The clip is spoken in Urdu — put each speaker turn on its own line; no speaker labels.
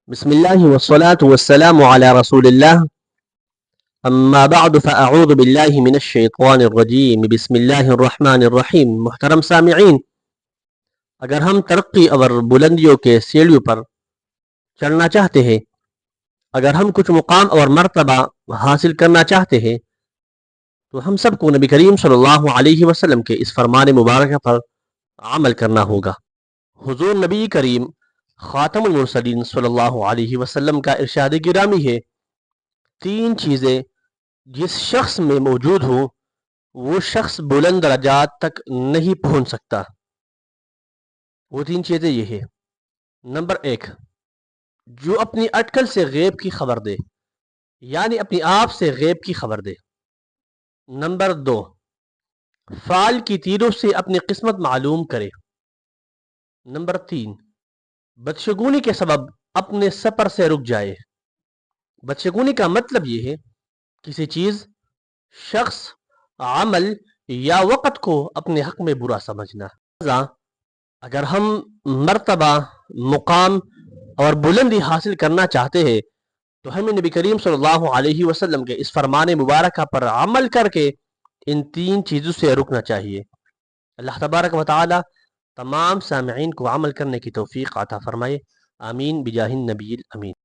بسم الله والصلاة والسلام على رسول الله اما بعد فاعوذ بالله من الشیطان الرجیم بسم اللہ الرحمن الرحیم۔ محترم سامعین، اگر ہم ترقی اور بلندیوں کے سیڑھیوں پر چڑھنا چاہتے ہیں، اگر ہم کچھ مقام اور مرتبہ حاصل کرنا چاہتے ہیں، تو ہم سب کو نبی کریم صلی اللہ علیہ وسلم کے اس فرمان مبارکہ پر عمل کرنا ہوگا۔ حضور نبی کریم خاتم المرسلین صلی اللہ علیہ وسلم کا ارشاد گرامی ہے، تین چیزیں جس شخص میں موجود ہوں وہ شخص بلند درجات تک نہیں پہنچ سکتا۔ وہ تین چیزیں یہ ہے: نمبر 1، جو اپنی اٹکل سے غیب کی خبر دے، یعنی اپنی آپ سے غیب کی خبر دے۔ نمبر 2، فال کی تیروں سے اپنی قسمت معلوم کرے۔ نمبر 3، بدشگونی کے سبب اپنے سفر سے رک جائے۔ بدشگونی کا مطلب یہ ہے کسی چیز، شخص، عمل یا وقت کو اپنے حق میں برا سمجھنا۔ اگر ہم مرتبہ، مقام اور بلندی حاصل کرنا چاہتے ہیں تو ہمیں نبی کریم صلی اللہ علیہ وسلم کے اس فرمان مبارکہ پر عمل کر کے ان تین چیزوں سے رکنا چاہیے۔ اللہ تبارک و تعالی تمام سامعین کو عمل کرنے کی توفیق عطا فرمائے، آمین بجاہ النبی الامین۔